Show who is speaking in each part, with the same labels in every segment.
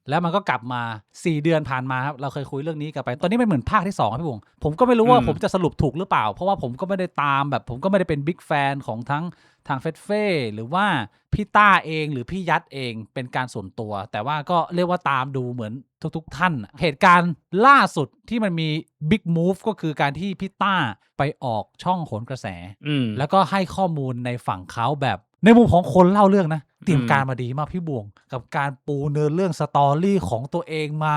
Speaker 1: แล้วมันก็กลับมา4เดือนผ่านมาครับเราเคยคุยเรื่องนี้กันไปตอนนี้มันเหมือนภาคที่2ครับพี่วงผมก็ไม่รู้ว่าผมจะสรุปถูกหรือเปล่าเพราะว่าผมก็ไม่ได้ตามแบบผมก็ไม่ได้เป็นบิ๊กแฟนของทั้งทางเฟสเฟ่หรือว่าพี่ต้าเองหรือพี่ยัดเองเป็นการส่วนตัวแต่ว่าก็เรียกว่าตามดูเหมือนทุกท่านเหตุการณ์ล่าสุดที่มันมีบิ๊กมูฟก็คือการที่พี่ต้าไปออกช่องโหนกระแสแล้วก็ให้ข้อมูลในฝั่งเขาแบบในมุมของคนเล่าเรื่องนะเตรียมการมาดีมากพี่บวงกับการปูเนื้อเรื่องสตอรี่ของตัวเองมา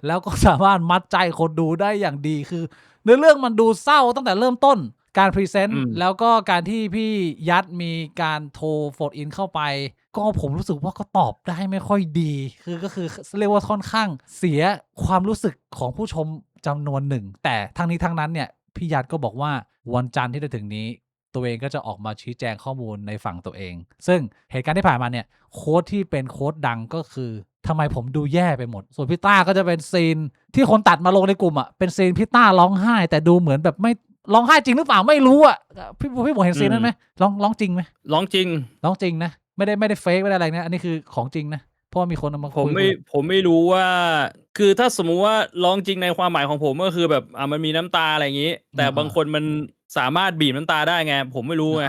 Speaker 1: แล้วก็สามารถมัดใจคนดูได้อย่างดีคือเนื้อเรื่องมันดูเศร้าตั้งแต่เริ่มต้นการพรีเซนต์แล้วก็การที่พี่ยัดมีการโทรโฟนอินเข้าไปก็ผมรู้สึกว่าก็ตอบได้ไม่ค่อยดีก็คือเรียกว่าค่อนข้างเสียความรู้สึกของผู้ชมจำนวนหนึ่งแต่ทั้งนี้ทั้งนั้นเนี่ยพี่ยัดก็บอกว่าวันจันทร์ที่จะถึงนี้ตัวเองก็จะออกมาชี้แจงข้อมูลในฝั่งตัวเองซึ่งเหตุการณ์ที่ผ่านมาเนี่ยโค้ดที่เป็นโค้ดดังก็คือทำไมผมดูแย่ไปหมดส่วนพี่ต้าก็จะเป็นซีนที่คนตัดมาลงในกลุ่มอ่ะเป็นซีนพี่ต้าร้องไห้แต่ดูเหมือนแบบไม่ร้องไห้จริงหรือเปล่าไม่รู้อ่ะพี่บอกเห็นซีนนั้นไหมร้องจริงไหมร้องจริงนะไม่ได้เฟกไม่ได้อะไรนะอันนี้คือของจริงนะเพราะมีคนมาคุย
Speaker 2: ผมไม่รู้ว่าคือถ้าสมมุติว่าร้องจริงในความหมายของผมก็คือแบบมันมีน้ำตาอะไรอย่างงี้แต่บางคนมันสามารถบีบน้ำตาได้ไงผมไม่รู้ไง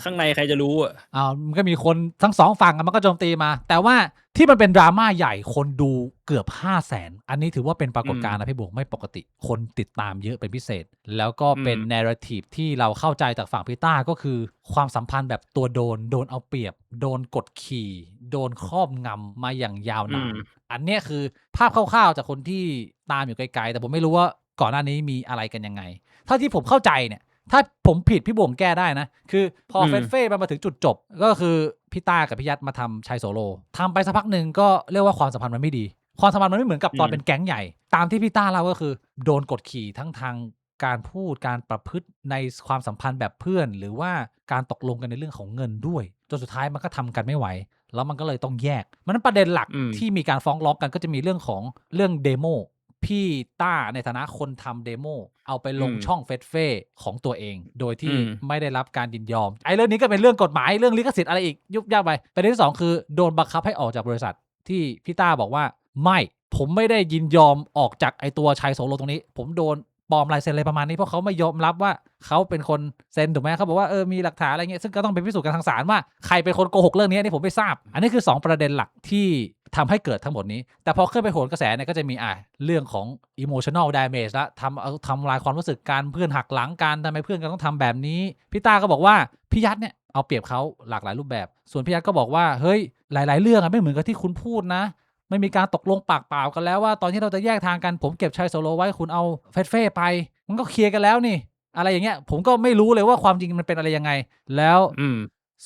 Speaker 2: ข้างในใครจะรู้อ่ะ
Speaker 1: มันก็มีคนทั้งสองฝั่งมันก็โจมตีมาแต่ว่าที่มันเป็นดราม่าใหญ่คนดูเกือบ 500,000 อันนี้ถือว่าเป็นปรากฏการณ์นะพี่บวกไม่ปกติคนติดตามเยอะเป็นพิเศษแล้วก็เป็นเนเรทีฟที่เราเข้าใจจากฝั่งพี่ต้าก็คือความสัมพันธ์แบบตัวโดนเอาเปรียบโดนกดขี่โดนครอบงำมาอย่างยาวนานอันนี้คือภาพคร่าวๆจากคนที่ตามอยู่ไกลๆแต่ผมไม่รู้ว่าก่อนหน้านี้มีอะไรกันยังไงถ้าที่ผมเข้าใจเนี่ยถ้าผมผิดพี่บวงแก้ได้นะคือพอเฟสเฟ่มาถึงจุดจบก็คือพี่ต้ากับพี่ยัดมาทำชายโซโล่ทำไปสักพักหนึ่งก็เรียกว่าความสัมพันธ์มันไม่ดีความสัมพันธ์มันไม่เหมือนกับตอนเป็นแก๊งใหญ่ตามที่พี่ต้าเล่าก็คือโดนกดขี่ทั้งทางการพูดการประพฤติในความสัมพันธ์แบบเพื่อนหรือว่าการตกลงกันในเรื่องของเงินด้วยจนสุดท้ายมันก็ทำกันไม่ไหวแล้วมันก็เลยต้องแยกมันประเด็นหลักที่มีการฟ้องร้องกันก็จะมีเรื่องของเรื่องเดโมพี่ต้าในฐานะคนทำเดโมเอาไปลงช่องเฟสเฟ่ของตัวเองโดยที่ไม่ได้รับการยินยอมไอ้เรื่องนี้ก็เป็นเรื่องกฎหมายเรื่องลิขสิทธิ์อะไรอีกยุบยากไปประเด็นที่2คือโดนบังคับให้ออกจากบริษัทที่พี่ต้าบอกว่าไม่ผมไม่ได้ยินยอมออกจากไอ้ตัวชายโซโลตรงนี้ผมโดนปลอมลายเซ็นอะไรประมาณนี้เพราะเขาไม่ยอมรับว่าเขาเป็นคนเซ็นถูกไหมเขาบอกว่ามีหลักฐานอะไรเงี้ยซึ่งก็ต้องไปพิสูจน์กันทางศาลว่าใครเป็นคนโกหกเรื่องนี้นี่ผมไม่ทราบอันนี้คือ2ประเด็นหลักที่ทำให้เกิดทั้งหมดนี้แต่พอขึ้นไปโหนกระแสเนี่ยก็จะมีเรื่องของ emotional damage ละทำลายความรู้สึกการเพื่อนหักหลังกันทำไมเพื่อนกันต้องทำแบบนี้พี่ต้าก็บอกว่าพี่ยัดเนี่ยเอาเปรียบเขาหลากหลายรูปแบบส่วนพี่ยัดก็บอกว่าเฮ้ยหลายๆเรื่องไม่เหมือนกับที่คุณพูดนะไม่มีการตกลงปากเปล่ากันแล้วว่าตอนที่เราจะแยกทางกันผมเก็บชายโซโลไว้คุณเอาเฟสเฟ่ไปมันก็เคลียร์กันแล้วนี่อะไรอย่างเงี้ยผมก็ไม่รู้เลยว่าความจริงมันเป็นอะไรยังไงแล้ว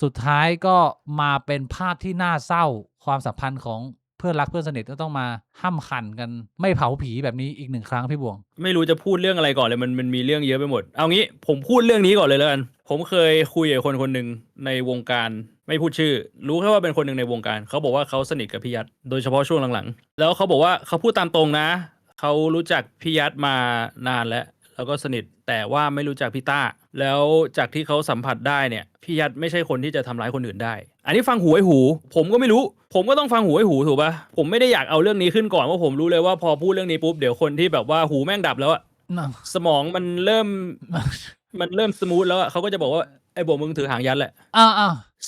Speaker 1: สุดท้ายก็มาเป็นภาพที่น่าเศร้าความสัมพันธ์ของเพื่อนรักเพื่อนสนิทก็ต้องมาห้ำขันกันไม่เผาผีแบบนี้อีก1ครั้งพี่บวง
Speaker 2: ไม่รู้จะพูดเรื่องอะไรก่อนเลยมันมีเรื่องเยอะไปหมดเอางี้ผมพูดเรื่องนี้ก่อนเลยแล้วกันผมเคยคุยกับคนหนึ่งในวงการไม่พูดชื่อรู้แค่ว่าเป็นคนหนึ่งในวงการเขาบอกว่าเขาสนิทกับพี่ยัดโดยเฉพาะช่วงหลังๆแล้วเขาบอกว่าเขาพูดตามตรงนะเขารู้จักพี่ยัดมานานแล้วก็สนิทแต่ว่าไม่รู้จักพี่ต้าแล้วจากที่เขาสัมผัสได้เนี่ยพี่ยัดไม่ใช่คนที่จะทำร้ายคนอื่นได้อันนี้ฟังหูไอ้หูผมก็ไม่รู้ผมก็ต้องฟังหูไอ้หูถูกป่ะผมไม่ได้อยากเอาเรื่องนี้ขึ้นก่อนว่าผมรู้เลยว่าพอพูดเรื่องนี้ปุ๊บเดี๋ยวคนที่แบบว่าหูแม่งดับแล้วอะสมองมันเริ่มสมูทแล้วอะเขาก็จะบอกว่าไอ้โบมึงถือหางยัดแหละ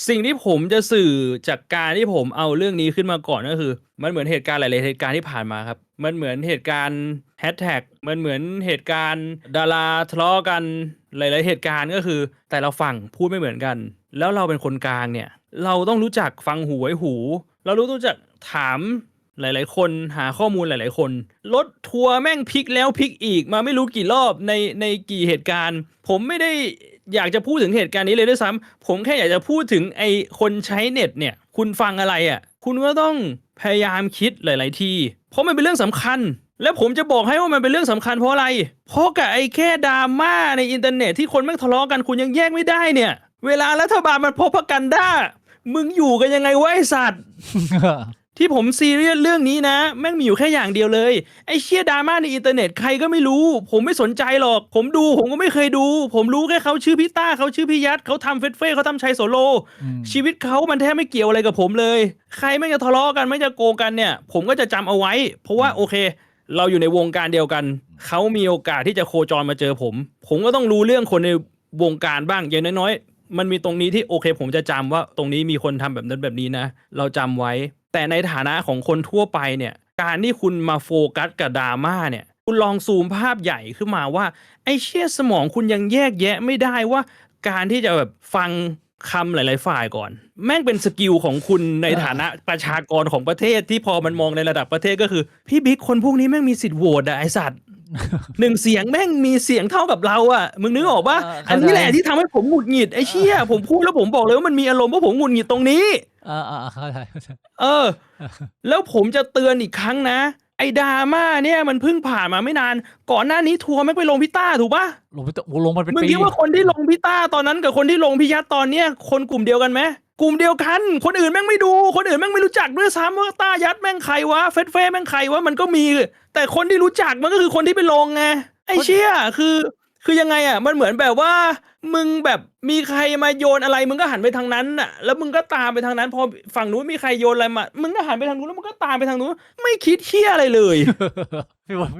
Speaker 2: สิ่งที่ผมจะสื่อจากการที่ผมเอาเรื่องนี้ขึ้นมาก่อนก็คือมันเหมือนเหตุการณ์หลายๆเหตุการณ์ที่ผ่านมาครับมันเหมือนเหตุการณ์แฮชแท็กมันเหมือนเหตุการณ์ดาราทะเลาะกันหลายๆเหตุการณ์ก็คือแต่ละฝั่งพูดไม่เหมือนกันแล้วเราเป็นคนกลางเนี่ยเราต้องรู้จักฟังหูไว้หูเรารู้จักถามหลายๆคนหาข้อมูลหลายๆคนรถทัวร์แม่งพลิกแล้วพลิกอีกมาไม่รู้กี่รอบในกี่เหตุการณ์ผมไม่ได้อยากจะพูดถึงเหตุการณ์นี้เลยด้วยซ้ำผมแค่อยากจะพูดถึงไอ้คนใช้เน็ตเนี่ยคุณฟังอะไรอ่ะคุณก็ต้องพยายามคิดหลายๆทีเพราะมันเป็นเรื่องสำคัญและผมจะบอกให้ว่ามันเป็นเรื่องสำคัญเพราะอะไรเพราะกับไอ้แค่ดราม่าในอินเทอร์เน็ตที่คนแม่งทะเลาะกันคุณยังแยกไม่ได้เนี่ยเวลารัฐบาลมันพบกันด้ามึงอยู่กันยังไงวะไอ้สัตว์ ที่ ที่ผมซีเรียสเรื่องนี้นะแม่งมีอยู่แค่อย่างเดียวเลยไอ้เชี่ยดราม่าในอินเทอร์เน็ตใครก็ไม่รู้ผมไม่สนใจหรอกผมดูผมก็ไม่เคยดูผมรู้แค่เขาชื่อพี่ต้าเขาชื่อพี่ยัดเขาทำเฟสเฟ่เขาทำชัยโสโลชีวิตเขามันแทบไม่เกี่ยวอะไรกับผมเลยใครไม่จะทะเลาะกันไม่จะโกงกันเนี่ยผมก็จะจำเอาไว้เพราะว่าโอเคเราอยู่ในวงการเดียวกันเขามีโอกาสที่จะโคจรมาเจอผมก็ต้องรู้เรื่องคนในวงการบ้างอย่างน้อยๆมันมีตรงนี้ที่โอเคผมจะจำว่าตรงนี้มีคนทำแบบนั้นแบบนี้นะเราจำไว้แต่ในฐานะของคนทั่วไปเนี่ยการที่คุณมาโฟกัสกับดราม่าเนี่ยคุณลองซูมภาพใหญ่ขึ้นมาว่าไอ้เชี่ยสมองคุณยังแยกแยะไม่ได้ว่าการที่จะแบบฟังคำหลายๆฝ่ายก่อนแม่งเป็นสกิลของคุณในฐานะประชากรของประเทศที่พอมันมองในระดับประเทศก็คือพี่บิ๊กคนพวกนี้แม่งมีสิทธิ์โหวตอะไอสัตว์ 1 เสียงแม่งมีเสียงเท่ากับเราอะมึงนึกออกปะอันนี้แหละที่ทำให้ผมหงุดหงิดไอ้เชี่ยผมพูดแล้วผมบอกเลยว่ามันมีอารมณ์ว่าผมหงุดหงิดตรงนี้
Speaker 1: เข้าใจ
Speaker 2: แล้วผมจะเตือนอีกครั้งนะไอ้ดราม่าเนี่ยมันเพิ่งผ่านมาไม่นานก่อนหน้านี้ทัวร์ไม่ไปลงพี่ต้าถูกปะ
Speaker 1: ลงมันเป็นปี
Speaker 2: มึงคิดว่าคนที่ลงพี่ต้าตอนนั้นกับคนที่ลงพี่ยัดตอนเนี้ยคนกลุ่มเดียวกันไหมกลุ่มเดียวกันคนอื่นแม่งไม่ดูคนอื่นแม่งไม่รู้จักด้วยซ้ำว่าต้ายัดแม่งใครวะเฟสเฟ่แม่งใครวะมันก็มีแต่คนที่รู้จักมันก็คือคนที่ไปลงไงไอ้เชี่ยคือยังไงอ่ะมันเหมือนแบบว่ามึงแบบมีใครมาโยนอะไรมึงก็หันไปทางนั้นน่ะแล้วมึงก็ตามไปทางนั้นพอฝั่งนู้นมีใครโยนอะไรมามึงก็หันไปทางนู้นแล้วมึงก็ตามไปทางนู้นไม่คิดเชี่ยอะไรเลย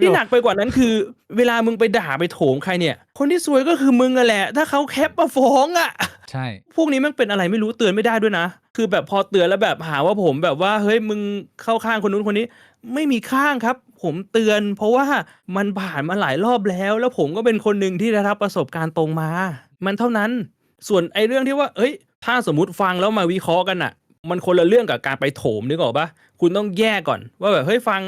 Speaker 2: ที่หนักไปกว่านั้นคือเวลามึงไปด่าไปโถมใครเนี่ยคนที่ซวยก็คือมึงอะแหละถ้าเขาแคปมาฟ้องอะ
Speaker 1: ใช่
Speaker 2: พวกนี้มันเป็นอะไรไม่รู้เตือนไม่ได้ด้วยนะคือแบบพอเตือนแล้วแบบหาว่าผมแบบว่าเฮ้ยมึงเข้าข้างคนนู้นคนนี้ไม่มีข้างครับผมเตือนเพราะว่ามันผ่านมาหลายรอบแล้วผมก็เป็นคนหนึ่งที่ได้รับประสบการณ์ตรงมามันเท่านั้นส่วนไอ้เรื่องที่ว่าเอ้ยถ้าสมมุติฟังแล้วมาวิเคราะห์กันอะมันคนละเรื่องกับการไปโถมนึกออกปะคุณต้องแยกก่อนว่าแบบเฮ้ยฟัง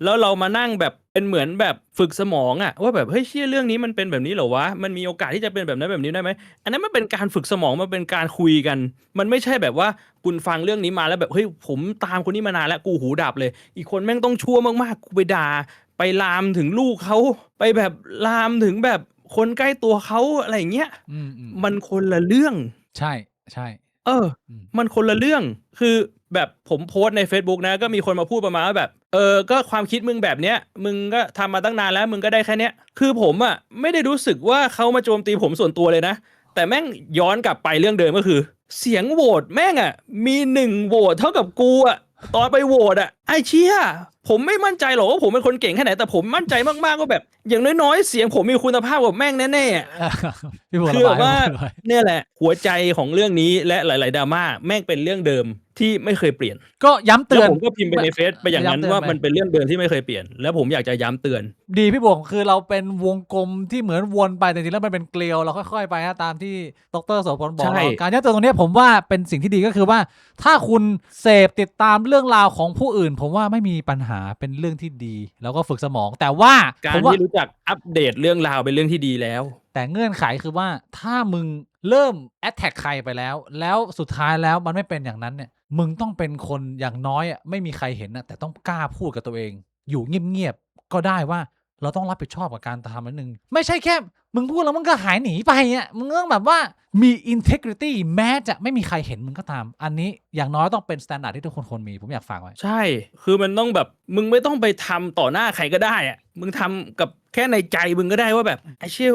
Speaker 2: แล้วเรามานั่งแบบเป็นเหมือนแบบฝึกสมองอะว่าแบบเฮ้ยเชื่อเรื่องนี้มันเป็นแบบนี้เหรอวะมันมีโอกาสที่จะเป็นแบบนั้นแบบนี้ได้ไหมอันนั้นมันเป็นการฝึกสมองมันเป็นการคุยกันมันไม่ใช่แบบว่าคุณฟังเรื่องนี้มาแล้วแบบเฮ้ยผมตามคนนี้มานานแล้วกูหูดับเลยอีกคนแม่งต้องชั่วมากๆกูไปด่าไปลามถึงลูกเขาไปแบบลามถึงแบบคนใกล้ตัวเขาอะไรอย่างเงี้ยมันคนละเรื่อง
Speaker 1: ใช่
Speaker 2: มันคนละเรื่องคือแบบผมโพสต์ใน Facebook นะก็มีคนมาพูดประมาณว่าแบบก็ความคิดมึงแบบเนี้ยมึงก็ทำมาตั้งนานแล้วมึงก็ได้แค่เนี้ยคือผมอ่ะไม่ได้รู้สึกว่าเขามาโจมตีผมส่วนตัวเลยนะแต่แม่งย้อนกลับไปเรื่องเดิมก็คือเสียงโหวตแม่งอ่ะมี1โหวตเท่ากับกูอ่ะตอนไปโหวตอ่ะไอ้เชี่ยผมไม่มั่นใจหรอกว่าผมเป็นคนเก่งแค่ไหนแต่ผมมั่นใจมากๆว่าแบบอย่างน้อยๆเสียงผมมีคุณภาพกว่าแม่งแน่ๆคือแบบว่าเนี่ยแหละหัวใจของเรื่องนี้และหลายๆดราม่าแม่งเป็นเรื่องเดิมที่ไม่เคยเปลี่ยน
Speaker 1: ก็ย้ำเตือน
Speaker 2: ผมก็พิมพ์ไปในเฟซไปอย่างนั้นว่ามันเป็นเรื่องเดิมที่ไม่เคยเปลี่ยนแล้วผมอยากจะย้ำเตือน
Speaker 1: ดีพี่บวงคือเราเป็นวงกลมที่เหมือนวนไปแต่จริงๆแล้วมันเป็นเกลียวเราค่อยๆไปนะตามที่ดร.โสพลบอกการย้ำเตือนตรงนี้ผมว่าเป็นสิ่งที่ดีก็คือว่าถ้าคุณเสพติดตามเรื่องราวของผู้อื่นผมว่าไม่มีปัญหาเป็นเรื่องที่ดีแล้วก็ฝึกสมองแต่ว่า
Speaker 2: การที่รู้จักอัปเดตเรื่องราวเป็นเรื่องที่ดีแล้ว
Speaker 1: แต่เงื่อนไขคือว่าถ้ามึงเริ่มแอทแทคใครไปแล้วสุดท้ายแล้วมันไม่เป็นอย่างนั้นเนี่ยมึงต้องเป็นคนอย่างน้อยอ่ะไม่มีใครเห็นนะแต่ต้องกล้าพูดกับตัวเองอยู่เงียบๆก็ได้ว่าเราต้องรับผิดชอบกับการทำนั้นนึงไม่ใช่แค่มึงพูดแล้วมึงก็หายหนีไปอ่ะมึงต้องแบบว่ามี integrity แม้จะไม่มีใครเห็นมึงก็ตามอันนี้อย่างน้อยต้องเป็น standard ที่ทุกคนควรมีผมอยากฝากไว้
Speaker 2: ใช่คือมันต้องแบบมึงไม่ต้องไปทำต่อหน้าใครก็ได้อ่ะมึงทำกับแค่ในใจมึงก็ได้ว่าแบบไอ้เชี่ย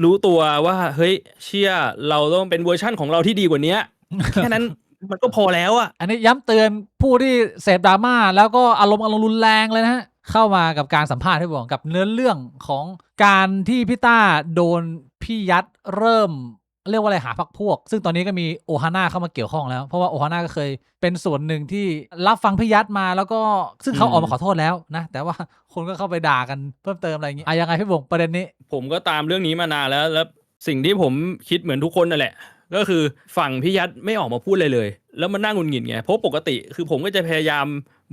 Speaker 2: รู้ตัวว่าเฮ้ยเชี่ยเราต้องเป็นเวอร์ชั่นของเราที่ดีกว่านี้แค่นั้นมันก็พอแล้วอ่ะ
Speaker 1: อันนี้ย้ำเตือนผู้ที่เสพดราม่าแล้วก็อารมณ์รุนแรงเลยนะฮะเข้ามากับการสัมภาษณ์ที่บอกกับเนื้อเรื่องของการที่พี่ต้าโดนพี่ยัดเริ่มเรียกว่าอะไรหาพรรคพวกซึ่งตอนนี้ก็มีโอฮาน่าเข้ามาเกี่ยวข้องแล้วเพราะว่าโอฮาน่าก็เคยเป็นส่วนหนึ่งที่รับฟังพี่ยัดมาแล้วก็ซึ่งเขาออกมาขอโทษแล้วนะแต่ว่าคนก็เข้าไปด่ากันเพิ่มเติมอะไรอย่างงี้ยังไงพี่บงประเด็นนี้
Speaker 2: ผมก็ตามเรื่องนี้มานานแล้วสิ่งที่ผมคิดเหมือนทุกคนนั่นแหละก็คือฝั่งพี่ยัดไม่ออกมาพูดเลยแล้วมันน่าหงุดหงิดไงเพราะปกติคือผมก็จะพยายาม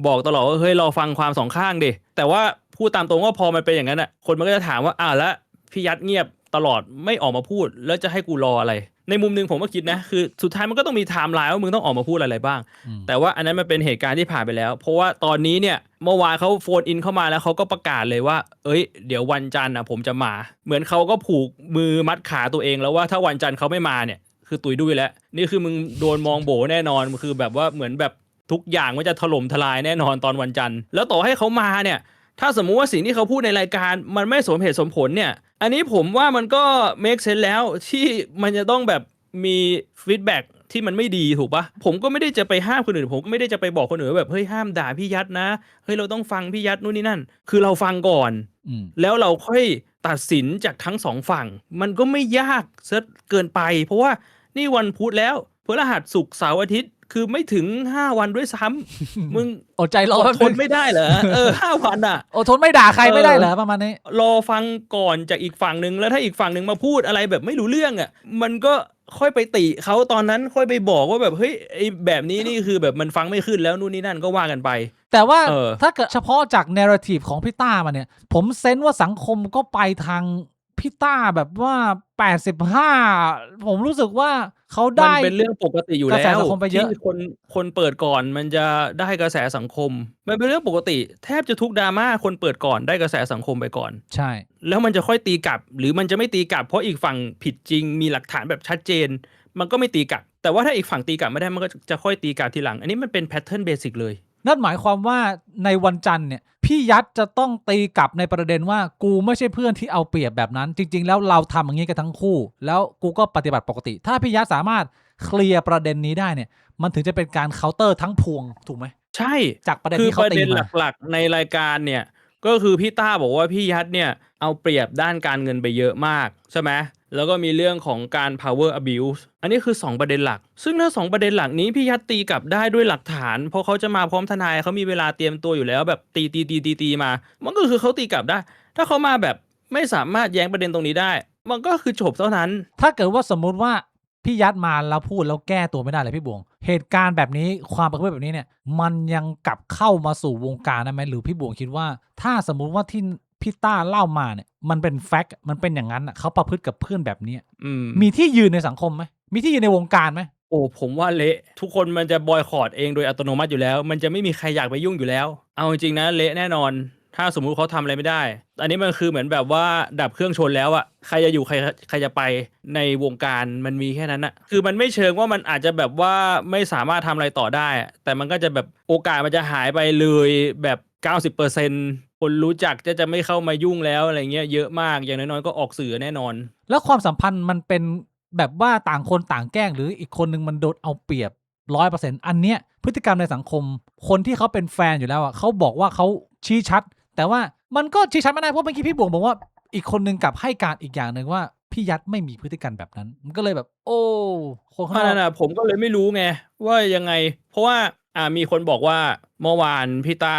Speaker 2: บอกตลอดว่าเฮ้ยเราฟังความสองข้างดิแต่ว่าพูดตามตรงว่าพอมันเป็นอย่างนั้นอ่ะคนมันก็จะถามว่าแล้วพี่ยัดเงียบตลอดไม่ออกมาพูดแล้วจะให้กูรออะไรในมุมนึงผมก็คิดนะคือสุดท้ายมันก็ต้องมีไทม์ไลน์ว่ามึงต้องออกมาพูดอะไรบ้างแต่ว่าอันนั้นมันเป็นเหตุการณ์ที่ผ่านไปแล้วเพราะว่าตอนนี้เนี่ยเมื่อวานเขาโฟนอินเข้ามาแล้วเขาก็ประกาศเลยว่าเดี๋ยววันจันทร์ผมจะมาเหมือนเขาก็ผูกมือมัดขาตัวเองแล้วว่าถ้าวันจันทร์เขาไม่มาเนี่ยคือตุยดุยแล้วนี่คือมึงโดนมองโบแน่นอนคือแบบว่าเหมือนแบบ ทุกอย่างมันจะถล่มทลายแน่นอนตอนวันจันทร์แล้วต่อให้เขามาเนี่ยถ้าสมมุติว่าสิ่งที่เขาพูดในรายการมันไม่สมเหตุสมผลเนี่ยอันนี้ผมว่ามันก็ make sense แล้วที่มันจะต้องแบบมีฟีดแบ็กที่มันไม่ดีถูกปะผมก็ไม่ได้จะไปห้ามคนอื่นผมก็ไม่ได้จะไปบอกคนอื่นแบบเฮ้ยห้ามด่าพี่ยัดนะเฮ้ยเราต้องฟังพี่ยัดนู่นนี่นั่นคือเราฟังก่อนแล้วเราค่อยตัดสินจากทั้งสองฝั่งมันก็ไม่ยากซะเกินไปเพราะว่านี่วันพุธแล้วพฤหัสศุกร์เสาร์อาทิตย์คือไม่ถึง5วันด้วยซ้ำมึง
Speaker 1: อดใจรอ
Speaker 2: ทนไม่ได้เหรอ5วันอ่ะ
Speaker 1: อดทนไม่ด่าใครไม่ได้เหรอประมาณนี้
Speaker 2: รอฟังก่อนจากอีกฝั่งนึงแล้วถ้าอีกฝั่งนึงมาพูดอะไรแบบไม่รู้เรื่องอ่ะมันก็ค่อยไปติเขาตอนนั้นค่อยไปบอกว่าแบบเฮ้ยไอ้แบบนี้นี่คือแบบมันฟังไม่ขึ้นแล้วนู่นนี่นั่นก็ว่ากันไป
Speaker 1: แต่ว่าถ้าเกิดเฉพาะจากเนเรทีฟของพี่ต้ามาเนี่ยผมเซนส์ว่าสังคมก็ไปทางพี่ต้าแบบว่า85ผมรู้สึกว่าเขาได้
Speaker 2: มันเป็นเรื่องปกติอยู่แล้ว
Speaker 1: ที่
Speaker 2: คนเปิดก่อนมันจะได้กระแสสังคมมันเป็นเรื่องปกติแทบจะทุกดราม่าคนเปิดก่อนได้กระแสสังคมไปก่อน
Speaker 1: ใช่
Speaker 2: แล้วมันจะค่อยตีกลับหรือมันจะไม่ตีกลับเพราะอีกฝั่งผิดจริงมีหลักฐานแบบชัดเจนมันก็ไม่ตีกลับแต่ว่าถ้าอีกฝั่งตีกลับไม่ได้มันก็จะค่อยตีกลับทีหลังอันนี้มันเป็นแพทเทิร์นเบสิกเลย
Speaker 1: นั่นหมายความว่าในวันจันทร์เนี่ยพี่ยัดจะต้องตีกลับในประเด็นว่ากูไม่ใช่เพื่อนที่เอาเปรียบแบบนั้นจริงๆแล้วเราทำอย่างนี้กันทั้งคู่แล้วกูก็ปฏิบัติปกติถ้าพี่ยัดสามารถเคลียร์ประเด็นนี้ได้เนี่ยมันถึงจะเป็นการเคาน์เตอร์ทั้งพวงถูกไหม
Speaker 2: ใช่
Speaker 1: จากประเด็นที่เขาตีมา
Speaker 2: คือประเด็นหลักๆในรายการเนี่ยก็คือพี่ต้าบอกว่าพี่ยัดเนี่ยเอาเปรียบด้านการเงินไปเยอะมากใช่ไหมแล้วก็มีเรื่องของการ power abuse อันนี้คือ2ประเด็นหลักซึ่งถ้า2ประเด็นหลักนี้พี่ยัดตีกลับได้ด้วยหลักฐานเพราะเขาจะมาพร้อมทนายเขามีเวลาเตรียมตัวอยู่แล้วแบบตีมามันก็คือเขาตีกลับได้ถ้าเขามาแบบไม่สามารถแย้งประเด็นตรงนี้ได้มันก็คือจบเท่านั้น
Speaker 1: ถ้าเกิดว่าสมมุติว่าพี่ยัดมาแล้วพูดแล้วแก้ตัวไม่ได้เลยพี่บวงเหตุการณ์แบบนี้ความประพฤติแบบนี้เนี่ยมันยังกลับเข้ามาสู่วงการได้ไหมหรือพี่บวงคิดว่าถ้าสมมุติว่าที่พี่ต้าเล่ามาเนี่ยมันเป็นแฟกต์มันเป็นอย่างนั้นเขาประพฤติกับเพื่อนแบบนี้มีที่ยืนในสังคมไหมมีที่ยืนในวงการไหม
Speaker 2: โอ้ผมว่าเละทุกคนมันจะบอยคอตเองโดยอัตโนมัติอยู่แล้วมันจะไม่มีใครอยากไปยุ่งอยู่แล้วเอาจริงๆนะเละแน่นอนถ้าสมมุติเขาทำอะไรไม่ได้อันนี้มันคือเหมือนแบบว่าดับเครื่องชนแล้วอะใครจะอยู่ใครจะไปในวงการมันมีแค่นั้นอะคือมันไม่เชิงว่ามันอาจจะแบบว่าไม่สามารถทำอะไรต่อได้แต่มันก็จะแบบโอกาสมันจะหายไปเลยแบบ 90% คนรู้จักจะไม่เข้ามายุ่งแล้วอะไรเงี้ยเยอะมากอย่างน้อยๆก็ออกสื่อแน่นอน
Speaker 1: แล้วความสัมพันธ์มันเป็นแบบว่าต่างคนต่างแกล้งหรืออีกคนนึงมันโดนเอาเปรียบ 100% อันเนี้ยพฤติกรรมในสังคมคนที่เขาเป็นแฟนอยู่แล้วอ่ะเขาบอกว่าเขาชี้ชัดแต่ว่ามันก็ชี้ชัดไม่ได้เพราะเมื่อกี้พี่บวงบอกว่าอีกคนนึงกลับให้การอีกอย่างนึงว่าพี่ยัดไม่มีพฤติกรรมแบบนั้นมันก็เลยแบบโอ้
Speaker 2: คนข้างนอกผมก็เลยไม่รู้ไงว่ายังไงเพราะว่ามีคนบอกว่าเมื่อวานพี่ต้า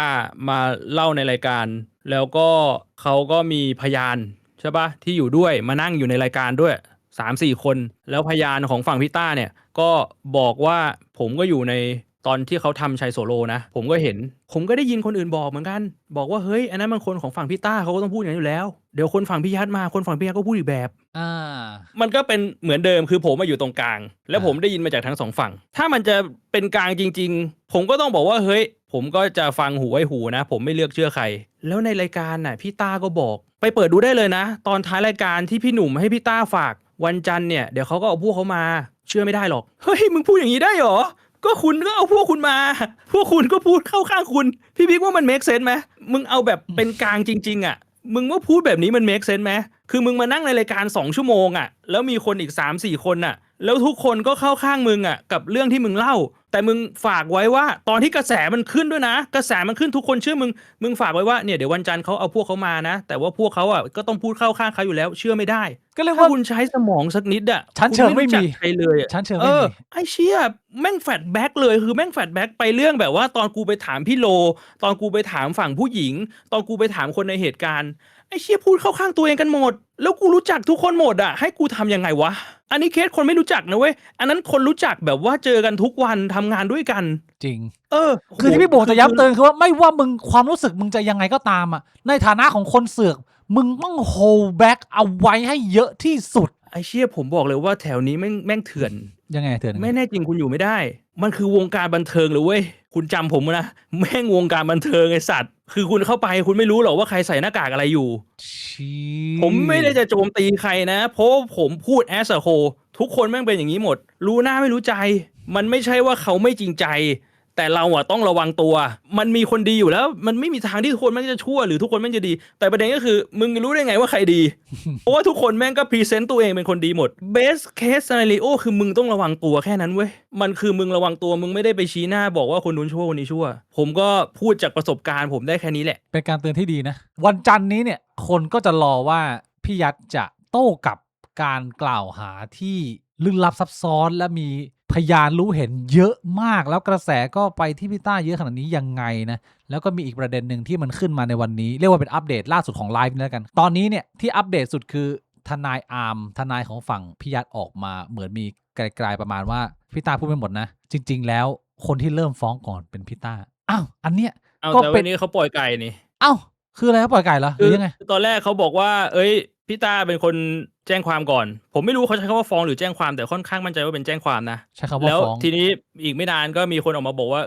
Speaker 2: มาเล่าในรายการแล้วก็เขาก็มีพยานใช่ปะที่อยู่ด้วยมานั่งอยู่ในรายการด้วย 3-4 คนแล้วพยานของฝั่งพี่ต้าเนี่ยก็บอกว่าผมก็อยู่ในตอนที่เขาทำชัยโซโลนะผมก็เห็นผมก็ได้ยินคนอื่นบอกเหมือนกันบอกว่าเฮ้ยอันนั้นมันคนของฝั่งพี่ต้าเขาก็ต้องพูดอย่างนั้นอยู่แล้วเดี๋ยวคนฝั่งพี่ยัดมาคนฝั่งพี่ยัดก็พูดอีกแบบมันก็เป็นเหมือนเดิมคือผมมาอยู่ตรงกลางแล้วผมได้ยินมาจากทั้ง2ฝั่งถ้ามันจะเป็นกลางจริงๆผมก็ต้องบอกว่าเฮ้ยผมก็จะฟังหูไว้หูนะผมไม่เลือกเชื่อใครแล้วในรายการน่ะพี่ต้าก็บอกไปเปิดดูได้เลยนะตอนท้ายรายการที่พี่หนุ่มให้พี่ต้าฝากวันจันทร์เนี่ยเดี๋ยวเขาก็เอาพวกเขามาเชื่อไม่ได้หรอกเฮ้ยมึงพูดอย่างนี้ได้หรอก็คุณก็เอาพวกคุณมาพวกคุณก็พูดเข้าข้างคุณพี่บิ๊กว่ามันเมคเซนส์ไหมมึงเอาแบบเป็นกลางจริงๆอ่ะมึงว่าพูดแบบนี้มันเมคเซนส์ไหมคือมึงมานั่งในรายการ2 ชั่วโมงอ่ะแล้วมีคนอีก 3-4 คนอ่ะแล้วทุกคนก็เข้าข้างมึงอ่ะกับเรื่องที่มึงเล่าแต่มึงฝากไว้ว่าตอนที่กระแสมันขึ้นด้วยนะกระแสมันขึ้นทุกคนเชื่อมึงฝากไว้ว่าเนี่ยเดี๋ยววันจันทร์เขาเอาพวกเขามานะแต่ว่าพวกเขาอ่ะก็ต้องพูดเข้าข้างเขาอยู่แล้วเชื่อไม่ได้
Speaker 1: ก็เรียก
Speaker 2: ว่าคุณใช้สมองสักนิดอ่ะ
Speaker 1: ชั้นเชิงไม่มี
Speaker 2: ใครเลย
Speaker 1: ชั้นเชิงไม่มี
Speaker 2: ไอ้เชี่ยแม่งแฟลชแบ็กเลยคือแม่งแฟลชแบ็กไปเรื่องแบบว่าตอนกูไปถามพี่โลตอนกูไปถามฝั่งผู้หญิงตอนกูไปถามคนในเหตุการณ์ไอ้เชี่ยพูดเข้าข้างตัวเองกันหมดแล้วกูรู้จักทุกคนหมดอ่ะให้กูทำยังไงวะอันนี้เคสคนไม่รู้จักนะเว้ยอันนั้นคนรู้จักแบบว่าเจอกันทุกวันทำงานด้วยกัน
Speaker 1: จริง
Speaker 2: คือ
Speaker 1: ที่พี่โบจะย้ำเตือนคือว่าไม่ว่ามึงความรู้สึกมึงจะยังไงก็ตามอ่ะในฐานะของคนเสือกมึงต้องโฮลแบ็กเอาไว้ให้เยอะที่สุด
Speaker 2: ไอ้เชี่ยผมบอกเลยว่าแถวนี้แม่งเถื่อน
Speaker 1: ยังไงเถื่อน
Speaker 2: ไม่แน่จริงคุณอยู่ไม่ได้มันคือวงการบันเทิงเลยเว้ยคุณจำผมนะแม่งวงการบันเทิงไอ้สัตว์คือคุณเข้าไปคุณไม่รู้หรอกว่าใครใส่หน้ากากอะไรอยู่ผมไม่ได้จะโจมตีใครนะเพราะผมพูดแอสโคทุกคนแม่งเป็นอย่างนี้หมดรู้หน้าไม่รู้ใจมันไม่ใช่ว่าเขาไม่จริงใจ แต่เราอะต้องระวังตัวมันมีคนดีอยู่แล้วมันไม่มีทางที่ทุกคนแม่งจะชั่วหรือทุกคนแม่งจะดีแต่ประเด็นก็คือมึงรู้ได้ไงว่าใครดี เพราะว่าทุกคนแม่งก็พรีเซนต์ตัวเองเป็นคนดีหมด best case scenario คือมึงต้องระวังตัวแค่นั้นเว้ยมันคือมึงระวังตัวมึงไม่ได้ไปชี้หน้าบอกว่าคนนู้นชั่วคนนี้ชั่วผมก็พูดจากประสบการณ์ผมได้แค่นี้แหละ
Speaker 1: เป็นการเตือนที่ดีนะวันจันทร์นี้เนี่ยคนก็จะรอว่าพี่ยัดจะโต้กับการกล่าวหาที่ลึกลับซับซ้อนและมีพยานรู้เห็นเยอะมากแล้วกระแสก็ไปที่พี่ต้าเยอะขนาดนี้ยังไงนะแล้วก็มีอีกประเด็นหนึ่งที่มันขึ้นมาในวันนี้เรียกว่าเป็นอัปเดตล่าสุดของไลฟ์นี่แล้วกันตอนนี้เนี่ยที่อัปเดตสุดคือทนายอาร์มทนายของฝั่งพี่ยัดออกมาเหมือนมีไกลๆประมาณว่าพี่ต้าพูดไม่หมดนะจริงๆแล้วคนที่เริ่มฟ้องก่อนเป็นพี่ต้าอ้าวอันเนี้ย
Speaker 2: ก็แต่วันนี้เขาปล่อยไก่นี่อ
Speaker 1: ้าวคืออะไรครับปล่อยไก่เหรอหรือยังไงต
Speaker 2: อนแรกเขาบอกว่าพี่ต้าเป็นคนแจ้งความก่อนผมไม่รู้เขาใช้คำว่าฟ้องหรือแจ้งความแต่ค่อนข้างมั่นใจว่าเป็นแจ้งความนะใ
Speaker 1: ช้คำว่าแ
Speaker 2: ล้วฟ
Speaker 1: ้องท
Speaker 2: ีนี้อีกไม่นานก็มีคนออกมาบอกว่า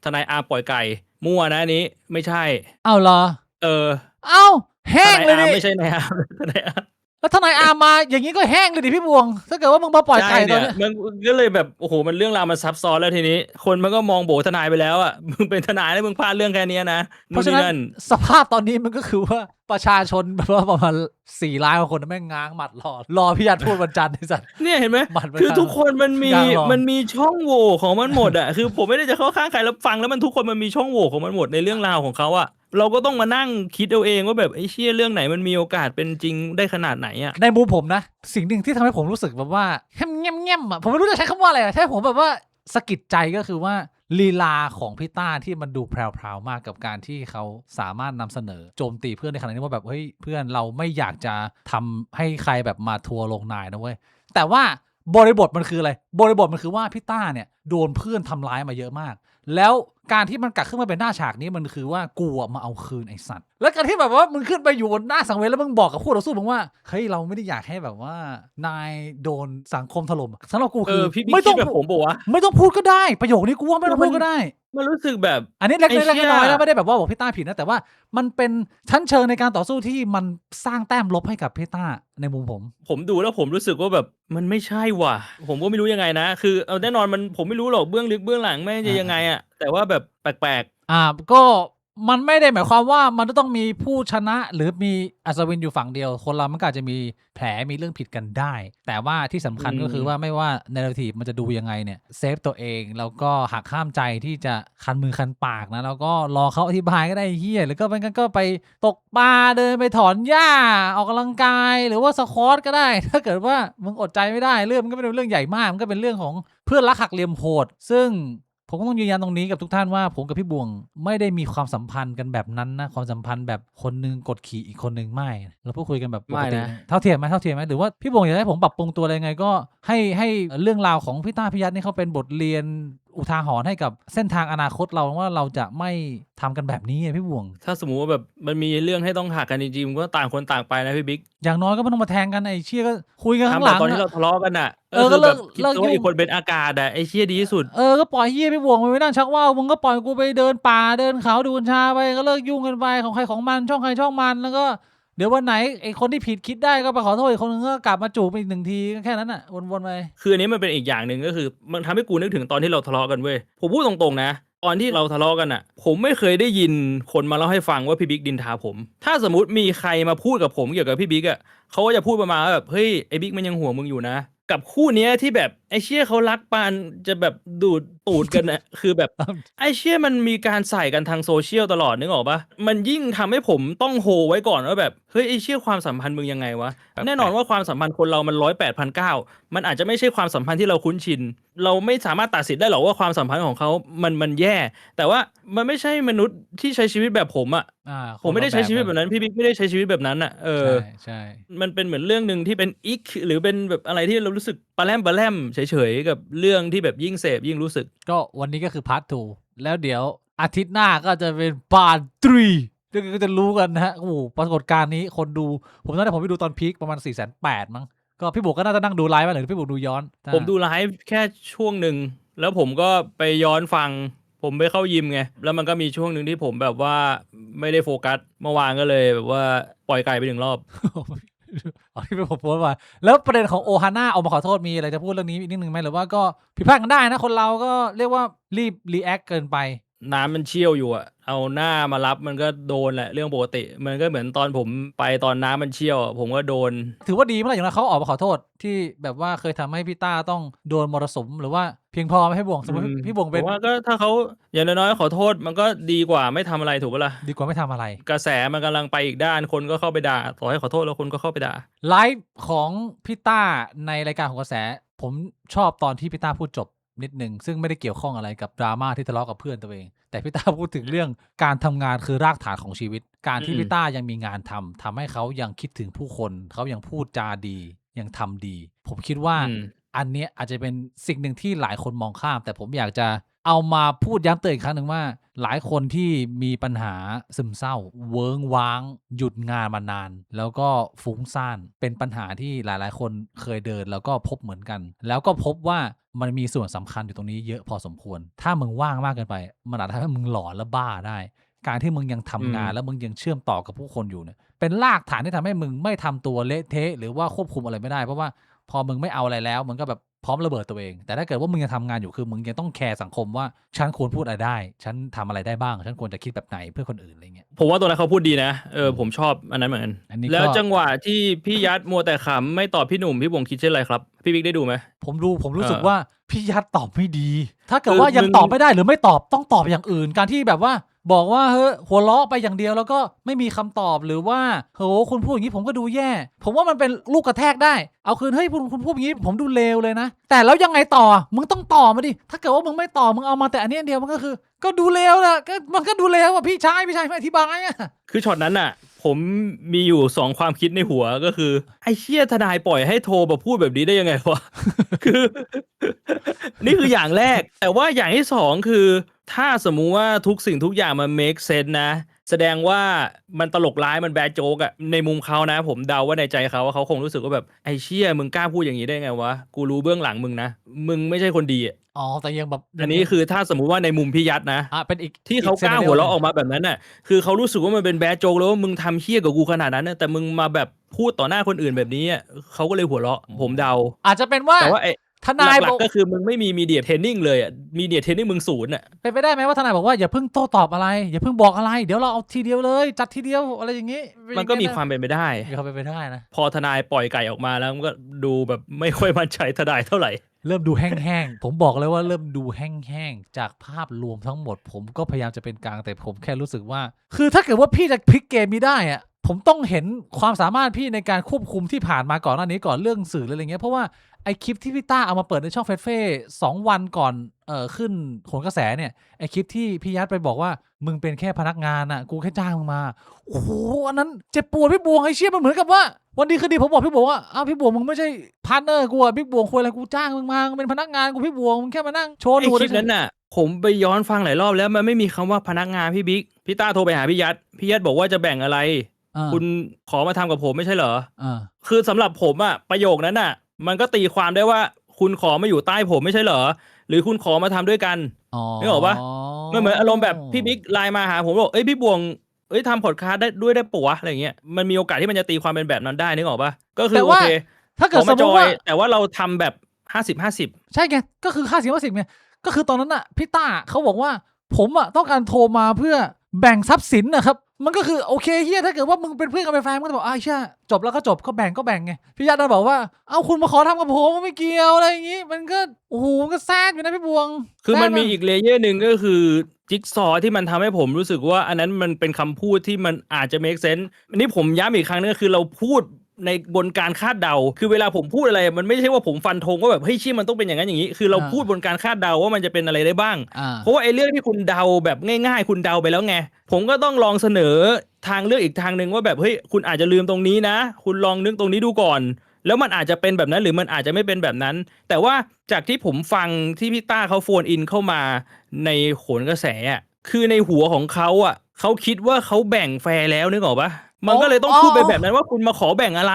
Speaker 2: ทนายอาร์ปล่อยไก่มั่วนะอันนี้ไม่ใช่
Speaker 1: อ้าวเหรออ้าวแห้งเลยดิไ
Speaker 2: ม่ใช่นายอาร์ทนายอาร์
Speaker 1: แล้วทนายอาร์มาอย่างนี้ก็แห้งเลยดิพี่บวงถ้าเกิดว่ามึงมาปล่อยไก่ตอนนี้
Speaker 2: มันก็เลยแบบโอ้โหมันเรื่องราวมันซับซ้อนแล้วทีนี้คนมันก็มองโบทนายไปแล้วอ่ะมึงเป็นทนายแล้วมึงพลาดเรื่องแค่นี้นะ
Speaker 1: เพราะฉะนั้นสภาพตอนนี้มันก็คือว่าประชาชนแบบว่าประมาณ4 ล้านคนแม่งง้างหมัดรอพี่ยัดพูดวันจันทร์ไอ้สัตว์
Speaker 2: เนี่ยเห็นไหมคือทุกคนมันมีช่องโหว่ของมันหมดอ่ะคือผมไม่ได้จะเข้าข้างใครแล้วฟังแล้วมันทุกคนมันมีช่องโหว่ของมันหมดในเรื่องราวของเขาอ่ะเราก็ต้องมานั่งคิดเอาเองว่าแบบไอ้เชี่ยเรื่องไหนมันมีโอกาสเป็นจริงได้ขนาดไหนอ่ะ
Speaker 1: ในมุมผมนะสิ่งหนึ่งที่ทำให้ผมรู้สึกแบบว่าเงี้ยอ่ะผมไม่รู้จะใช้คำว่าอะไรใช่ผมแบบว่าสะกิดใจก็คือว่าลีลาของพี่ต้าที่มันดูแพรวๆมากกับการที่เขาสามารถนำเสนอโจมตีเพื่อนในขณะนี้ว่าแบบเฮ้ยเพื่อนเราไม่อยากจะทำให้ใครแบบมาทัวร์ลงนายนะเว้ยแต่ว่าบริบทมันคืออะไรบริบทมันคือว่าพี่ต้าเนี่ยโดนเพื่อนทำร้ายมาเยอะมากแล้วการที่มันกัดขึ้นมาเป็นหน้าฉากนี้มันคือว่ากูมาเอาคืนไอ้สัตว์แล้วการที่แบบว่ามึงขึ้นไปอยู่บนหน้าสังเวียนแล้วมึงบอกกับคู่ต่อสู้มึงว่าเฮ้ยเราไม่ได้อยากให้แบบว่านายโดนสังคมถล่มสำหรับกูคือไ
Speaker 2: ม่ต้องแบบผมบอกว่าไ
Speaker 1: ม่ต้องพูดก็ได้ประโยคนี้กูว่าไม่ต้องพูดก็ได้ม
Speaker 2: ันรู้สึกแบบอ
Speaker 1: ันนี้เล็กๆน้อยๆแล้วไม่ได้แบบว่าบอกพี่ต้าผิดนะแต่ว่ามันเป็นชั้นเชิงในการต่อสู้ที่มันสร้างแต้มลบให้กับพี่ต้าในมุมผมด
Speaker 2: ูแล้วผมรู้สึกว่าแบบมันไม่ใช่ว่ะผมก็ไม่รู้ยังไงนะคือแน่นอนผมไม่รู้หรอกเบื้องลึกเบื้องหลังแม่งจะยังไงอ่ะแต่ว่าแบบแปลกๆ
Speaker 1: ก็มันไม่ได้หมายความว่ามันจะต้องมีผู้ชนะหรือมีอัศวินอยู่ฝั่งเดียวคนเรามันก็อาจจะมีแผลมีเรื่องผิดกันได้แต่ว่าที่สำคัญก็คือว่าไม่ว่าเนเรทีฟมันจะดูยังไงเนี่ยเซฟตัวเองแล้วก็หักห้ามใจที่จะคันมือคันปากนะแล้วก็รอเขาอธิบายก็ได้เฮียหรือก็เป็นก็ไปตกปลาเดินไปถอนหญ้าออกกำลังกายหรือว่าสควอตก็ได้ถ้าเกิดว่ามึงอดใจไม่ได้เรื่องมันก็เป็นเรื่องใหญ่มากมันก็เป็นเรื่องของเพื่อนรักหักเหลี่ยมโหดซึ่งผมก็ต้องยืนยันตรงนี้กับทุกท่านว่าผมกับพี่บวงไม่ได้มีความสัมพันธ์กันแบบนั้นนะความสัมพันธ์แบบคนนึงกดขี่อีกคนนึงไม่เราพูดคุยกันแบบปกติเท่าเทียมไหมหรือว่าพี่บวงอยากให้ผมปรับปรุงตัวอะไรไงก็ให้เรื่องราวของพี่ต้าพี่ยัดนี่เขาเป็นบทเรียนอุทาหรณ์ให้กับเส้นทางอนาคตเราว่าเราจะไม่ทำกันแบบนี้พี่บวง
Speaker 2: ถ้าสมมุติว่าแบบมันมีเรื่องให้ต้องหักกันจริงๆก็ต่างคนต่างไปนะพี่บิ๊กอ
Speaker 1: ย่างน้อยก็ไม่ต้องมาแทงกันไอ้เชี่ยก็คุยกันข้างหลังต
Speaker 2: อนที่เราทะเลาะกันอ่ะ
Speaker 1: ก็เลิก
Speaker 2: อีกคนเป็นอากาศอ่ะไอ้เชี่ยดีที่สุดก
Speaker 1: ็ปล่อยเฮียพี่บวงไปนั่งชักว่าวมึงก็ปล่อยกูไปเดินป่าเดินเขาดูกัญชาไปก็เลิกยุ่งกันไปของใครของมันช่องใครช่องมันแล้วก็เดี๋ยววันไหนไอ้คนที่ผิดคิดได้ก็ไปขอโทษอีกคนนึงก็กลับมาจูบอีก1 ทีแค่นั้นอ่ะวนๆไปค
Speaker 2: ืออันนี้มันเป็นอีกอย่างหนึ่งก็คือมันทำให้กูนึกถึงตอนที่เราทะเลาะกันเว้ยผมพูดตรงๆนะตอนที่เราทะเลาะกันอ่ะผมไม่เคยได้ยินคนมาเล่าให้ฟังว่าพี่บิ๊กดินทาผมถ้าสมมติมีใครมาพูดกับผมเกี่ยวกับพี่บิ๊กอ่ะเขาก็จะพูดประมาณแบบเฮ้ยไอ้บิ๊กมันยังห่วงมึงอยู่นะกับคู่เนี้ยที่แบบไอ้เชี่ยเขารักปานจะแบบดูดตูดกันนะคือแบบไอ้เชี่ยมันมีการใส่กันทางโซเชียลตลอดนึกออกปะมันยิ่งทำให้ผมต้องโฮไว้ก่อนว่าแบบเฮ้ยไอ้เชี่ยความสัมพันธ์มึงยังไงวะแน่นอนว่าความสัมพันธ์คนเรามัน108,900มันอาจจะไม่ใช่ความสัมพันธ์ที่เราคุ้นชินเราไม่สามารถตัดสินได้หรอกว่าความสัมพันธ์ของเขามันแย่แต่ว่ามันไม่ใช่มนุษย์ที่ใช้ชีวิตแบบผมอ่ะผมไม่ได้ใช้ชีวิตแบบนั้นพี่บิ๊กไม่ได้ใช้ชีวิตแบบนั้นอ่ะใ
Speaker 1: ช่
Speaker 2: มันเป็นเหมือนเรื่องนึงที่เป็นอิกหรือเป็นแบบอะไรที่เรารู้สึกปลาแรมเฉยๆกับเรื่องที่แบบยิ่งเสพยิ่งรู้สึกก
Speaker 1: ็วันนี้ก็คือพาร์ท 2แล้วเดี๋ยวอาทิตย์หน้าก็จะเป็นพาร์ท 3ก็จะรู้กันนะฮะโอ้ปรากฏการณ์นี้คนดูผมน่าจะผมไปดูตอนพีคประมาณ 480,000 มั้งก็พี่บุกก็น่าจะนั่งดูไลฟ์มาหรือพี่บุกดูย้อนผ
Speaker 2: มดูไลฟ์แค่ช่วงหนึ่งแล้วผมก็ไปย้อนฟังผมไปเข้ายิมไงแล้วมันก็มีช่วงหนึ่งที่ผมแบบว่าไม่ได้โฟกัสเมื่อวานก็เลยแบบว่าปล่อยไก่ไป1 รอบ
Speaker 1: อ๋อที่เป็นผมโพสต์มาแล้วประเด็นของโอฮาน่าออกมาขอโทษมีอะไรจะพูดเรื่องนี้อีกนิดนึงไหมหรือว่าก็ผิดพลาดกันได้นะคนเราก็เรียกว่ารีบรีแอคเกินไป
Speaker 2: น้ำมันเชี่ยวอยู่อะเอาหน้ามารับมันก็โดนแหละเรื่องปกติมันก็เหมือนตอนผมไปตอนน้ำมันเชี่ยวผมก็โดน
Speaker 1: ถือว่าดีเมื่อไหร่อย่างนั้นเขาออกมาขอโทษที่แบบว่าเคยทำให้พี่ต้าต้องโดนมรสุมหรือว่าเพียงพอไหมให้บ่วงสมมติพี่บ่วงเป็น
Speaker 2: ผมว่าก็ถ้าเขาอย่างน้อยๆขอโทษมันก็ดีกว่าไม่ทำอะไรถูกปะล่ะ
Speaker 1: ดีกว่าไม่ทำอะไร
Speaker 2: กระแสมันกำลังไปอีกด้านคนก็เข้าไปด่าต่อให้ขอโทษแล้วคนก็เข้าไปด่า
Speaker 1: ไลฟ์ของพี่ต้าในรายการของกระแสผมชอบตอนที่พี่ต้าพูดจบนิดนึงซึ่งไม่ได้เกี่ยวข้องอะไรกับดราม่าที่ทะเลาะกับเพื่อนตัวเองแต่พี่ต้าพูดถึงเรื่องการทำงานคือรากฐานของชีวิตการที่พี่ต้ายังมีงานทำให้เขายังคิดถึงผู้คนเขายังพูดจาดียังทำดีผมคิดว่าอันเนี้ยอาจจะเป็นสิ่งหนึ่งที่หลายคนมองข้ามแต่ผมอยากจะเอามาพูดย้ำเตือนอีกครั้งหนึ่งว่าหลายคนที่มีปัญหาซึมเศร้าเวิ้งว้างหยุดงานมานานแล้วก็ฟุ้งซ่านเป็นปัญหาที่หลายๆคนเคยเดินแล้วก็พบเหมือนกันแล้วก็พบว่ามันมีส่วนสำคัญอยู่ตรงนี้เยอะพอสมควรถ้ามึงว่างมากเกินไปมันอาจจะทำให้มึงหลอนและบ้าได้การที่มึงยังทำงานแล้วมึงยังเชื่อมต่อกับผู้คนอยู่เนี่ยเป็นรากฐานที่ทำให้มึงไม่ทำตัวเละเทะหรือว่าควบคุมอะไรไม่ได้เพราะว่าพอมึงไม่เอาอะไรแล้วมึงก็แบบพร้อมระเบิดตัวเองแต่ถ้าเกิดว่ามึงยังทำงานอยู่คือมึงยังต้องแคร์สังคมว่าฉันควรพูดอะไรได้ฉันทำอะไรได้บ้างฉันควรจะคิดแบบไหนเพื่อคนอื่นอะไรเงี้ย
Speaker 2: ผมว่าตัวนั้นเขาพูดดีนะผมชอบอันนั้นเหมือนกันแล้วจังหวะที่พี่ยัดมัวแต่ขำไม่ตอบพี่หนุ่มพี่บ่งคิดเช่นไรครับพี่บิ๊กได้ดูไหม
Speaker 1: ผมรู้สึกว่าพี่ยัดตอบไม่ดีถ้าเกิดว่ายังตอบไม่ได้หรือไม่ตอบต้องตอบอย่างอื่นการที่แบบว่าบอกว่าเฮ้ยหัวเราะไปอย่างเดียวแล้วก็ไม่มีคำตอบหรือว่าโหคุณพูดอย่างนี้ผมก็ดูแย่ผมว่ามันเป็นลูกกระแทกได้เอาคืนเฮ้ยคุณพูดอย่างนี้ผมดูเลวเลยนะแต่แล้วยังไงต่อมึงต้องต่อมาดิถ้าเกิดว่ามึงไม่ต่อมึงเอามาแต่อันนี้อันเดียวมันก็คือก็ดูเลวนะก็มันก็ดูเลวอ่ะพี่ชายไม่อธิบายอ่ะ
Speaker 2: คือช็อตนั้นน่ะผมมีอยู่2ความคิดในหัวก็คือไอ้เชี่ยทนายปล่อยให้โทรมาพูดแบบนี้ได้ยังไงวะ คือนี่คืออย่างแรกแต่ว่าอย่างที่2คือถ้าสมมุติว่าทุกสิ่งทุกอย่างมัน make sense นะแสดงว่ามันตลกร้ายมันแบดโจ๊กอะในมุมเขานะผมเดาว่าในใจเขาว่าเขาคงรู้สึกว่าแบบไอ้เชี่ยมึงกล้าพูดอย่างนี้ได้ไงวะกูรู้เบื้องหลังมึงนะมึงไม่ใช่คนดีอะ
Speaker 1: อ๋อแต่ยังแบบ
Speaker 2: อันนี้คือถ้าสมมุติว่าในมุมพี่ยัดนะ
Speaker 1: เป็นอีก
Speaker 2: ที่เขากล้าหัวเราะออกมาแบบนั้นน่ะคือเขารู้สึกว่ามันเป็นแบดโจ๊กแล้วว่ามึงทำเชี่ยกับกูขนาดนั้นน่ะแต่มึงมาแบบพูดต่อหน้าคนอื่นแบบนี้เขาก็เลยหัวเราะผมเดา
Speaker 1: อาจจะเป็นว่า
Speaker 2: แต่ว่าไอ้
Speaker 1: ทนาย
Speaker 2: หลักๆก็คือมึงไม่มีมีเดียเทรนนิ่งเลยอ่ะมีเดียเทรนนิ่งมึงศูนย์อ่ะ
Speaker 1: เป็นไปได้ไหมว่าทนายบอกว่าอย่าเพิ่งโต้ตอบอะไรอย่าเพิ่งบอกอะไรเดี๋ยวเราเอาทีเดียวเลยจัดทีเดียวอะไรอย่างงี้
Speaker 2: มันก็มีความเป็นไปได้
Speaker 1: มีความเป็นไปได้นะ
Speaker 2: พอทนายปล่อยไก่ออกมาแล้วมันก็ดูแบบไม่ค่อยมั่นใจทนายเท่าไหร่
Speaker 1: เริ่มดูแห้งๆผมบอกเลยว่าเริ่มดูแห้งๆจากภาพรวมทั้งหมดผมก็พยายามจะเป็นกลางแต่ผมแค่รู้สึกว่าคือถ้าเกิดว่าพี่จะพลิกเกมนี้ได้อะผมต้องเห็นความสามารถพี่ในการควบคุมที่ผ่านมาก่อนหน้านี้ก่อนเรื่องสื่ออะไรเงี้ยเพราะว่าไอคลิปที่พี่ต้าเอามาเปิดในช่องเฟซ2 วันก่อนขึ้นโหนกระแสเนี่ยไอคลิปที่พี่ยัดไปบอกว่ามึงเป็นแค่พนักงานอ่ะกูแค่จ้างมึงมาโอ้โหอันนั้นเจ็บปวดพี่บวงไอเชี่ยมันเหมือนกับว่าวันดีคืนดีผมบอกพี่บวงว่าอ้าวพี่บวงมึงไม่ใช่พาร์ทเนอร์กูอะพี่บวงคุยอะไรกูจ้างมึงมามึงเป็นพนักงานกูพี่บวงมึงแค่มานั่งโชว์ห
Speaker 2: ไอ้
Speaker 1: นู
Speaker 2: คลิปนั้นน่ะผมไปย้อนฟังหลายรอบแล้วมันไม่มีคำว่าพนักงานพี่บิ๊กพี่ต้าโทรไปหาพี่ยัดบอกว่าจะแบ่งอะไรคุณขอมาทำกับผมไม่ใช่เหรอคือสำหรับผมอะประโยคนั้นน่ะมันก็ตีความได้ว่าคุณขอมาอยู่ใต้ผมไม่ใช่เหรอหรือคุณขอมาทำด้วยกันนึกออกปะมันเหมือนอารมณ์แบบพี่บิ๊กไลน์มาหาผมบอกเอ้ยพี่บวงทำพอดคาสต์ได้ด้วยได้ปะวะอะไรเงี้ยมันมีโอกาสที่มันจะตีความเป็นแบบนั้นได้นึกออกปะก็คือโอเค
Speaker 1: ถ้าเกิดสมมติว่า
Speaker 2: แต่ว่าเราทำแบบ50-50
Speaker 1: ใช่ไงก็คือ50-50ไงก็คือตอนนั้นน่ะพี่ต้าเขาบอกว่าผมอ่ะต้องการโทรมาเพื่อแบ่งทรัพย์สินนะครับมันก็คือโอเคเฮียถ้าเกิดว่ามึงเป็นเพื่อนกันเป็นแฟนก็จะบอกใช่จบแล้วก็จบก็แบ่งไงพี่ยัดบอกว่าเอาคุณมาขอทำกับผมไม่เกี่ยวอะไรอย่างงี้มันก็โอ้โหมันก็แซดอยู่นะพี่บวง
Speaker 2: คือมันมีอีกเลเยอร์นึงก็คือจิ๊กซอที่มันทำให้ผมรู้สึกว่าอันนั้นมันเป็นคำพูดที่มันอาจจะ make sense อันนี้ผมย้ำอีกครั้งนึงคือเราพูดในบนการคาดเดาคือเวลาผมพูดอะไรมันไม่ใช่ว่าผมฟันธงว่าแบบเฮ้ยชี่มันต้องเป็นอย่างนั้นอย่างนี้คือเราพูดบนการคาดเดาว่ามันจะเป็นอะไรได้บ้างเพราะว่าไอ้เรื่องที่คุณเดาแบบง่ายๆคุณเดาไปแล้วไงผมก็ต้องลองเสนอทางเลือกอีกทางนึงว่าแบบเฮ้ยคุณอาจจะลืมตรงนี้นะคุณลองนึกตรงนี้ดูก่อนแล้วมันอาจจะเป็นแบบนั้นหรือมันอาจจะไม่เป็นแบบนั้นแต่ว่าจากที่ผมฟังที่พี่ต้าเขาโฟนอินเข้ามาในโหนกระแสคือในหัวของเขาเขาคิดว่าเขาแบ่งแฟร์แล้วนึกออกปะมันก็เลยต้องพูดไปแบบนั้นว่าคุณมาขอแบ่งอะไร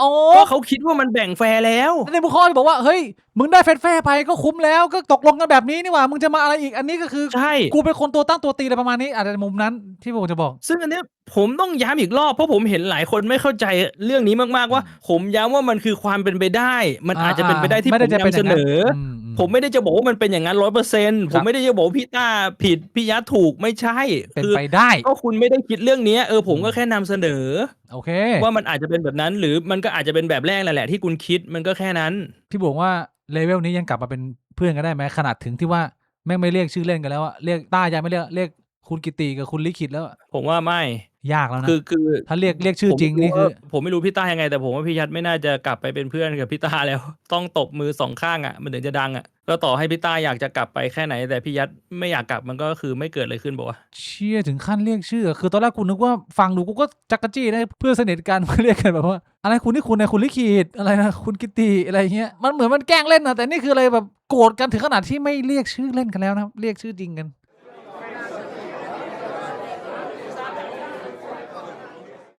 Speaker 1: อ๋อ
Speaker 2: ก็เขาคิดว่ามันแบ่งแฟร์แล้ว
Speaker 1: ในบุคคลบอกว่าเฮ้ยมึงได้แฟร์ไปก็คุ้มแล้วก็ตกลงกันแบบนี้นี่หว่ามึงจะมาอะไรอีกอันนี้ก็คือ
Speaker 2: ใช่
Speaker 1: กูเป็นคนตัวตั้งตัวตีอะไรประมาณนี้อาจจะมุมนั้นที่ผมจะบอก
Speaker 2: ซึ่งอันเนี้ยผมต้องย้ำอีกรอบเพราะผมเห็นหลายคนไม่เข้าใจเรื่องนี้มากๆว่า ผมย้ำว่ามันคือความเป็นไปได้ มันอาจจะเป็นไปได้ที่
Speaker 1: ไม่
Speaker 2: ผ
Speaker 1: ได้
Speaker 2: ม
Speaker 1: จะเป็น
Speaker 2: นำเสนอ
Speaker 1: ม
Speaker 2: ผมไม่ได้จะบอกว่ามันเป็นอย่างนั้น 100% ผมไม่ได้จะบอกว่าพี่ต้าผิดพี่ยัดถูกไม่ใช่
Speaker 1: เป็น
Speaker 2: คือ
Speaker 1: ไปได้
Speaker 2: ก็คุณไม่ได้คิดเรื่องเนี้ยผมก็แค่นำเสนอ
Speaker 1: โอเค
Speaker 2: ว่ามันอาจจะเป็นแบบนั้น หรือมันก็อาจจะเป็นแบบแรกแหละที่คุณคิดมันก็แค่นั้น
Speaker 1: พี่บอกว่าเลเวลนี้ยังกลับมาเป็นเพื่อนกันได้ไหมขนาดถึงที่ว่าแม่งไม่เรียกชื่อเล่นกันแล้วอะเรียกต้ายังไม่เรียกคุณกิติกับคุณลิขิตแล้วอะ
Speaker 2: ผมว่าไม่
Speaker 1: ยากแล้วนะ
Speaker 2: คือ
Speaker 1: ถ้าเรียกชื่อจริงนี่คือ
Speaker 2: ผมไม่รู้พี่ต้ายังไงแต่ผมว่าพี่ยัดไม่น่าจะกลับไปเป็นเพื่อนกับพี่ต้าแล้ว ต้องตบมือสองข้างอ่ะมันถึงจะดังอ่ะก็ต่อให้พี่ต้าอยากจะกลับไปแค่ไหนแต่พี่ยัดไม่อยากกลับมันก็คือไม่เกิดอะไรขึ้นบอกว่า
Speaker 1: เชี่ยถึงขั้นเรียกชื่อคือตอนแรกกูนึกว่าฟังดูกูก็จักรจี้นะเพื่อนสนิทกันมาเรียกกันแบบว่าอะไรคุณนี่คุณนะคุณลิขิตอะไรนะคุณกิติอะไรเงี้ยมันเหมือนมันแกล้งเล่นนะแต่นี่คืออะไรแบบโกรธกันถึงขนาดที่ไม่เรียกชื่อเล่นกันแล้วนะเรียกชื่อจริงกัน